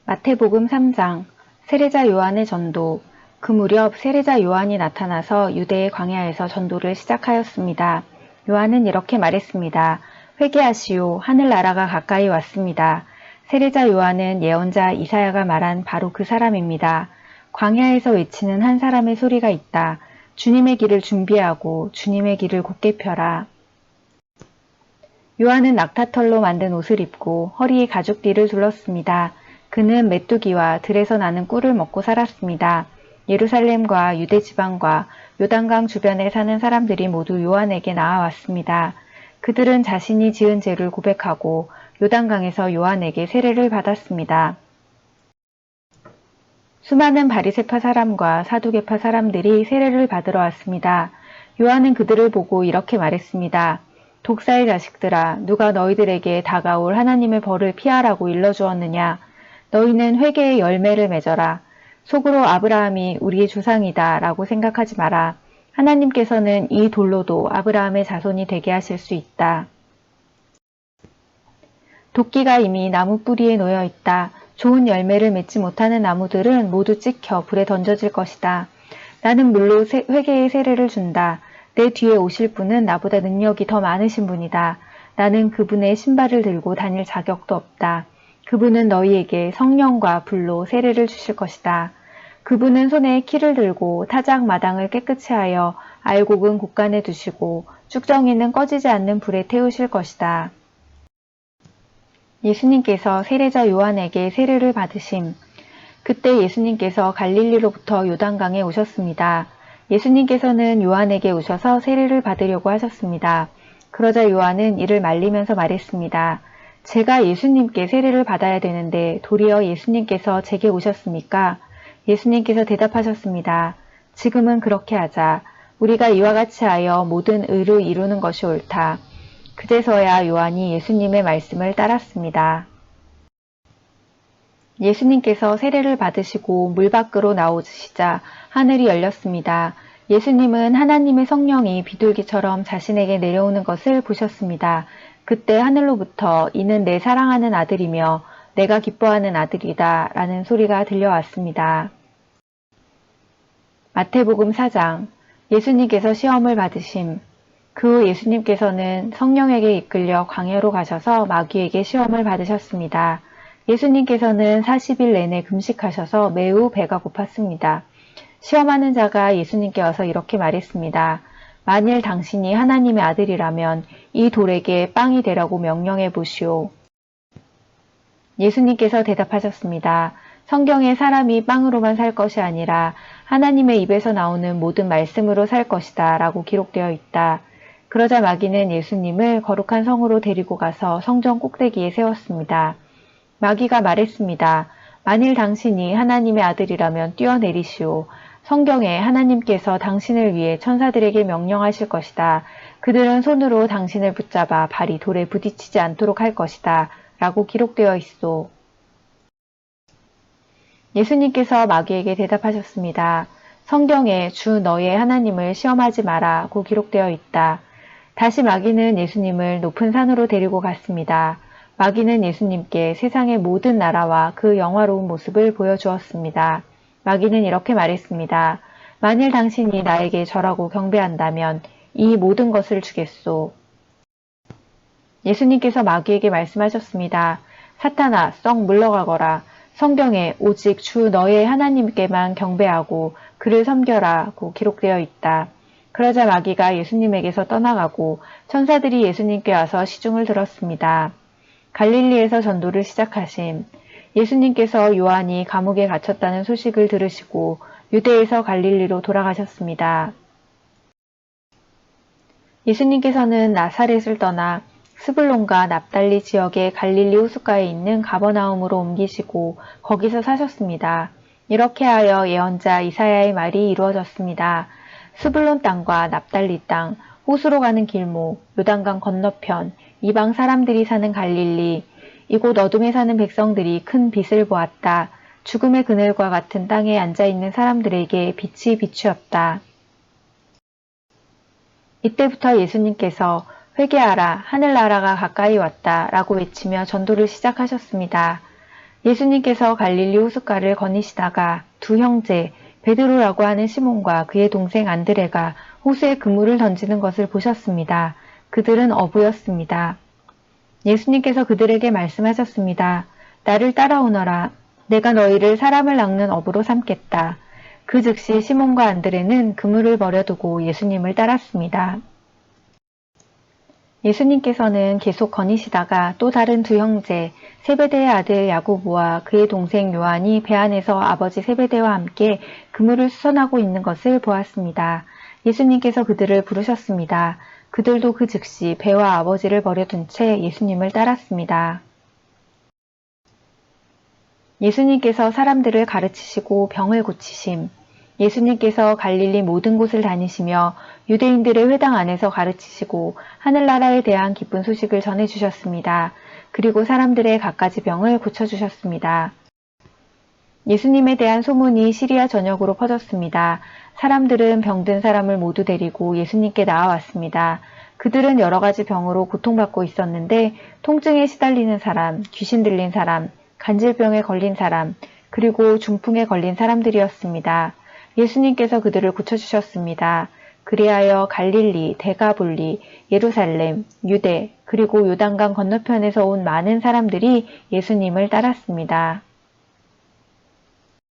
마태복음 3장 세례자 요한의 전도. 그 무렵 세례자 요한이 나타나서 유대의 광야에서 전도를 시작하였습니다. 요한은 이렇게 말했습니다. 회개하시오, 하늘나라가 가까이 왔습니다. 세례자 요한은 예언자 이사야가 말한 바로 그 사람입니다. 광야에서 외치는 한 사람의 소리가 있다. 주님의 길을 준비하고 주님의 길을 곧게 펴라. 요한은 낙타털로 만든 옷을 입고 허리에 가죽띠를 둘렀습니다. 그는 메뚜기와 들에서 나는 꿀을 먹고 살았습니다. 예루살렘과 유대 지방과 요단강 주변에 사는 사람들이 모두 요한에게 나아왔습니다. 그들은 자신이 지은 죄를 고백하고 요단강에서 요한에게 세례를 받았습니다. 수많은 바리새파 사람과 사두개파 사람들이 세례를 받으러 왔습니다. 요한은 그들을 보고 이렇게 말했습니다. 독사의 자식들아, 누가 너희들에게 다가올 하나님의 벌을 피하라고 일러주었느냐? 너희는 회개의 열매를 맺어라. 속으로 아브라함이 우리의 조상이다 라고 생각하지 마라. 하나님께서는 이 돌로도 아브라함의 자손이 되게 하실 수 있다. 도끼가 이미 나무 뿌리에 놓여 있다. 좋은 열매를 맺지 못하는 나무들은 모두 찍혀 불에 던져질 것이다. 나는 물로 회개의 세례를 준다. 내 뒤에 오실 분은 나보다 능력이 더 많으신 분이다. 나는 그분의 신발을 들고 다닐 자격도 없다. 그분은 너희에게 성령과 불로 세례를 주실 것이다. 그분은 손에 키를 들고 타작 마당을 깨끗이 하여 알곡은 곳간에 두시고 쭉정이는 꺼지지 않는 불에 태우실 것이다. 예수님께서 세례자 요한에게 세례를 받으심. 그때 예수님께서 갈릴리로부터 요단강에 오셨습니다. 예수님께서는 요한에게 오셔서 세례를 받으려고 하셨습니다. 그러자 요한은 이를 말리면서 말했습니다. 제가 예수님께 세례를 받아야 되는데 도리어 예수님께서 제게 오셨습니까? 예수님께서 대답하셨습니다. 지금은 그렇게 하자. 우리가 이와 같이 하여 모든 의를 이루는 것이 옳다. 그제서야 요한이 예수님의 말씀을 따랐습니다. 예수님께서 세례를 받으시고 물 밖으로 나오시자 하늘이 열렸습니다. 예수님은 하나님의 성령이 비둘기처럼 자신에게 내려오는 것을 보셨습니다. 그때 하늘로부터 이는 내 사랑하는 아들이며 내가 기뻐하는 아들이다 라는 소리가 들려왔습니다. 마태복음 4장 예수님께서 시험을 받으심. 그 후 예수님께서는 성령에게 이끌려 광야로 가셔서 마귀에게 시험을 받으셨습니다. 예수님께서는 40일 내내 금식하셔서 매우 배가 고팠습니다. 시험하는 자가 예수님께 와서 이렇게 말했습니다. 만일 당신이 하나님의 아들이라면 이 돌에게 빵이 되라고 명령해 보시오. 예수님께서 대답하셨습니다. 성경에 사람이 빵으로만 살 것이 아니라 하나님의 입에서 나오는 모든 말씀으로 살 것이다 라고 기록되어 있다. 그러자 마귀는 예수님을 거룩한 성으로 데리고 가서 성전 꼭대기에 세웠습니다. 마귀가 말했습니다. 만일 당신이 하나님의 아들이라면 뛰어내리시오. 성경에 하나님께서 당신을 위해 천사들에게 명령하실 것이다. 그들은 손으로 당신을 붙잡아 발이 돌에 부딪히지 않도록 할 것이다. 라고 기록되어 있소. 예수님께서 마귀에게 대답하셨습니다. 성경에 주 너의 하나님을 시험하지 마라고 기록되어 있다. 다시 마귀는 예수님을 높은 산으로 데리고 갔습니다. 마귀는 예수님께 세상의 모든 나라와 그 영화로운 모습을 보여주었습니다. 마귀는 이렇게 말했습니다. 만일 당신이 나에게 절하고 경배한다면 이 모든 것을 주겠소. 예수님께서 마귀에게 말씀하셨습니다. 사탄아, 썩 물러가거라. 성경에 오직 주 너의 하나님께만 경배하고 그를 섬겨라고 기록되어 있다. 그러자 마귀가 예수님에게서 떠나가고 천사들이 예수님께 와서 시중을 들었습니다. 갈릴리에서 전도를 시작하심. 예수님께서 요한이 감옥에 갇혔다는 소식을 들으시고 유대에서 갈릴리로 돌아가셨습니다. 예수님께서는 나사렛을 떠나 스불론과 납달리 지역의 갈릴리 호숫가에 있는 가버나움으로 옮기시고 거기서 사셨습니다. 이렇게 하여 예언자 이사야의 말이 이루어졌습니다. 스불론 땅과 납달리 땅, 호수로 가는 길목, 요단강 건너편, 이방 사람들이 사는 갈릴리, 이곳 어둠에 사는 백성들이 큰 빛을 보았다. 죽음의 그늘과 같은 땅에 앉아있는 사람들에게 빛이 비추었다. 이때부터 예수님께서 회개하라, 하늘나라가 가까이 왔다 라고 외치며 전도를 시작하셨습니다. 예수님께서 갈릴리 호숫가를 거니시다가 두 형제 베드로라고 하는 시몬과 그의 동생 안드레가 호수에 그물을 던지는 것을 보셨습니다. 그들은 어부였습니다. 예수님께서 그들에게 말씀하셨습니다. 나를 따라오너라. 내가 너희를 사람을 낚는 어부로 삼겠다. 그 즉시 시몬과 안드레는 그물을 버려두고 예수님을 따랐습니다. 예수님께서는 계속 거니시다가 또 다른 두 형제 세베대의 아들 야고보와 그의 동생 요한이 배 안에서 아버지 세베대와 함께 그물을 수선하고 있는 것을 보았습니다. 예수님께서 그들을 부르셨습니다. 그들도 그 즉시 배와 아버지를 버려둔 채 예수님을 따랐습니다. 예수님께서 사람들을 가르치시고 병을 고치심. 예수님께서 갈릴리 모든 곳을 다니시며 유대인들의 회당 안에서 가르치시고 하늘나라에 대한 기쁜 소식을 전해주셨습니다. 그리고 사람들의 갖가지 병을 고쳐주셨습니다. 예수님에 대한 소문이 시리아 전역으로 퍼졌습니다. 사람들은 병든 사람을 모두 데리고 예수님께 나아왔습니다. 그들은 여러 가지 병으로 고통받고 있었는데 통증에 시달리는 사람, 귀신 들린 사람, 간질병에 걸린 사람, 그리고 중풍에 걸린 사람들이었습니다. 예수님께서 그들을 고쳐주셨습니다. 그리하여 갈릴리, 데가볼리, 예루살렘, 유대, 그리고 요단강 건너편에서 온 많은 사람들이 예수님을 따랐습니다.